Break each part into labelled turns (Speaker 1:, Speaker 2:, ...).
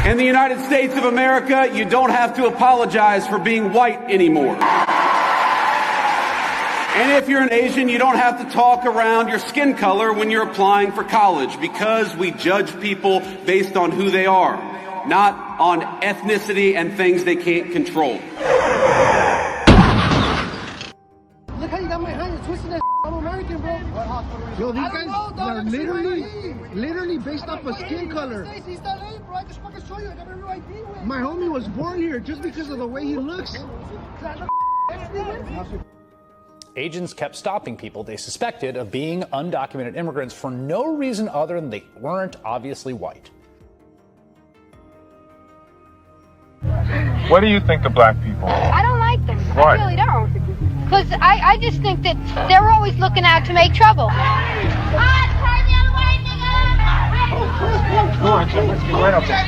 Speaker 1: In the United States of America, you don't have to apologize for being white anymore. And if you're an Asian, you don't have to talk around your skin color when you're applying for college, because we judge people based on who they are, not on ethnicity and things they can't control.
Speaker 2: Look how you got my hand, you're twisting that. I'm American, bro.
Speaker 3: Yo, these guys are literally based off of skin color.
Speaker 2: He's not late, bro. I just fucking show you. I got a real ID with.
Speaker 3: My homie was born here just because of the way he looks.
Speaker 4: Agents kept stopping people they suspected of being undocumented immigrants for no reason other than they weren't obviously white.
Speaker 5: What do you think of black people?
Speaker 6: I don't like them.
Speaker 5: Why?
Speaker 6: I really don't. Because I just think that they're always looking out to make trouble.
Speaker 5: Come on, let's get right up there.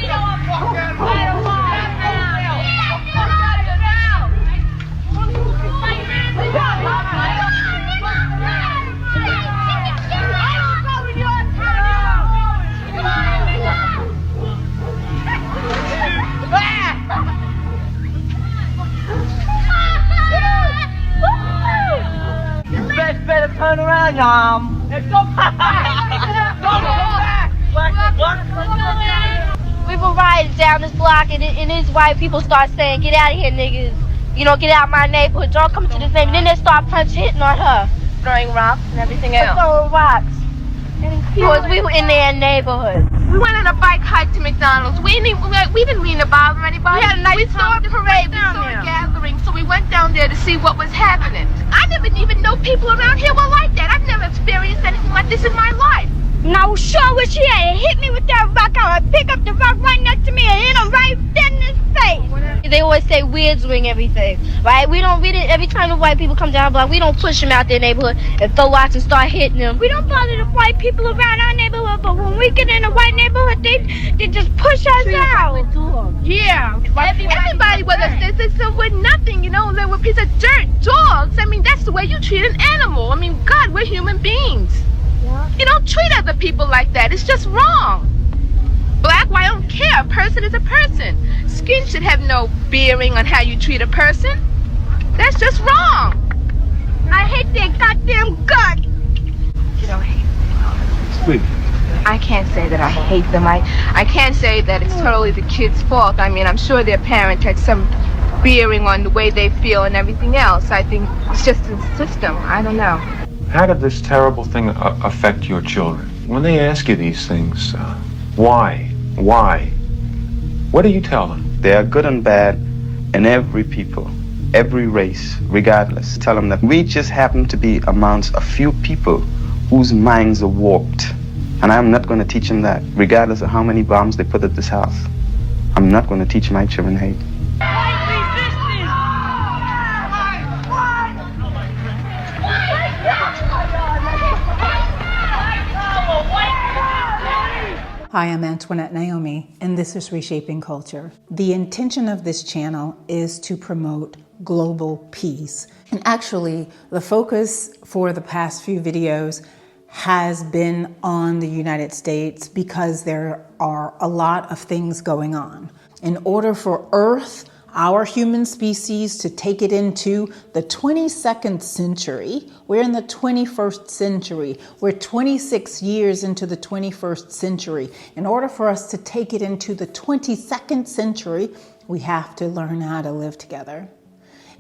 Speaker 7: You better turn around, y'all. Let's go back.
Speaker 6: We've been riding down this block, and these white people start saying, "Get out of here, niggas. You know, get out of my neighborhood. Don't come to this neighborhood." Then they start hitting on her.
Speaker 8: Throwing rocks and everything else.
Speaker 6: Throwing rocks. Because we were in their neighborhood.
Speaker 8: We went on a bike hike to McDonald's. We didn't mean to bother anybody.
Speaker 6: We had a nice
Speaker 8: saw a parade, we saw a gathering, so we went down there to see what was happening. I never even know people around here were like that. I've never experienced anything like this in my life.
Speaker 6: And I was sure what she had. It hit me with that rock. I would pick up the rock right next to me and hit him right dead in his face. They always say weirds ring everything, right? We don't read it every time the white people come down the block. We don't push them out their neighborhood and throw rocks and start hitting them. We don't bother the white people around our neighborhood, but when we get in a white neighborhood, they just push us out.
Speaker 8: Yeah. Everybody with us, they said we're nothing, you know, they were a piece of dirt, dogs. I mean, that's the way you treat an animal. I mean, God, we're human beings. Yeah. You don't treat other people like that. It's just wrong. Black, white, I don't care. A person is a person. Skin should have no bearing on how you treat a person. That's just wrong.
Speaker 6: I hate their goddamn guts.
Speaker 8: You don't hate them.
Speaker 5: Please.
Speaker 8: I can't say that I hate them. I can't say that it's totally the kids' fault. I mean, I'm sure their parents had some bearing on the way they feel and everything else. I think it's just the system. I don't know.
Speaker 5: How did this terrible thing affect your children? When they ask you these things, why? Why? What do you tell them?
Speaker 9: There are good and bad in every people, every race, regardless. Tell them that we just happen to be amongst a few people whose minds are warped. And I'm not going to teach them that, regardless of how many bombs they put at this house. I'm not going to teach my children hate.
Speaker 10: Hi, I'm Antoinette Naomi, and this is Reshaping Culture. The intention of this channel is to promote global peace. And actually, the focus for the past few videos has been on the United States because there are a lot of things going on. In order for Earth, our human species, to take it into the 22nd century, we're in the 21st century. We're 26 years into the 21st century. In order for us to take it into the 22nd century, we have to learn how to live together.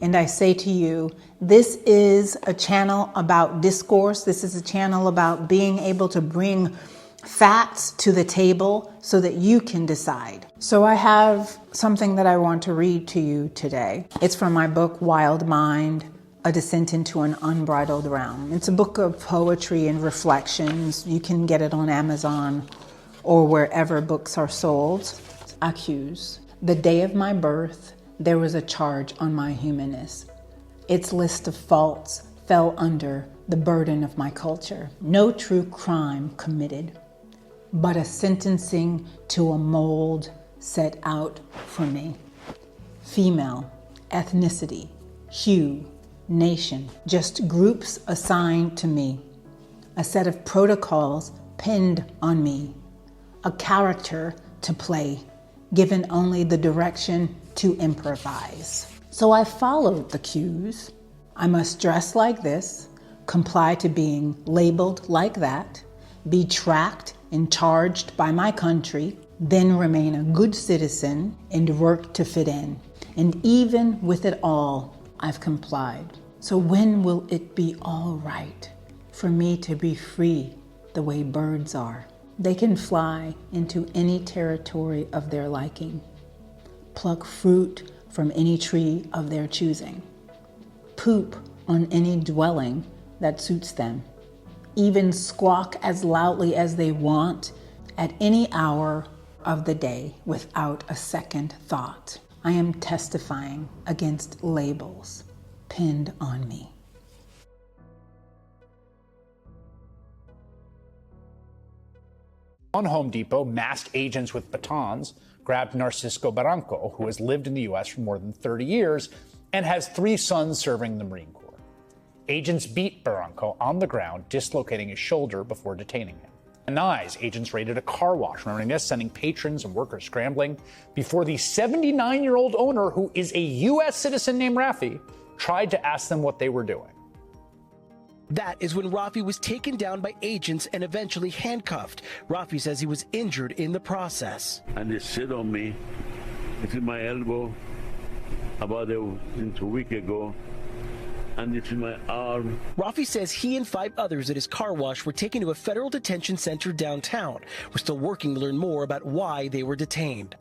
Speaker 10: And I say to you, this is a channel about discourse. This is a channel about being able to bring facts to the table so that you can decide. So I have something that I want to read to you today. It's from my book, Wild Mind, A Descent into an Unbridled Realm. It's a book of poetry and reflections. You can get it on Amazon or wherever books are sold. Accuse. The day of my birth, there was a charge on my humanness. Its list of faults fell under the burden of my culture. No true crime committed, but a sentencing to a mold set out for me. Female, ethnicity, hue, nation, just groups assigned to me. A set of protocols pinned on me. A character to play, given only the direction to improvise. So I followed the cues. I must dress like this, comply to being labeled like that, be tracked and charged by my country, then remain a good citizen and work to fit in. And even with it all, I've complied. So when will it be all right for me to be free the way birds are? They can fly into any territory of their liking, pluck fruit from any tree of their choosing, poop on any dwelling that suits them, even squawk as loudly as they want at any hour of the day without a second thought. I am testifying against labels pinned on me.
Speaker 4: On Home Depot, masked agents with batons grabbed Narcisco Barranco, who has lived in the U.S. for more than 30 years and has 3 sons serving in the Marine Corps. Agents beat Barranco on the ground, dislocating his shoulder before detaining him. In Nice, agents raided a car wash, remembering this, sending patrons and workers scrambling before the 79-year-old owner, who is a U.S. citizen named Rafi, tried to ask them what they were doing.
Speaker 11: That is when Rafi was taken down by agents and eventually handcuffed. Rafi says he was injured in the process.
Speaker 12: And they sit on me, it's in my elbow, about a week ago, and it's in my arm.
Speaker 11: Rafi says he and 5 others at his car wash were taken to a federal detention center downtown. We're still working to learn more about why they were detained.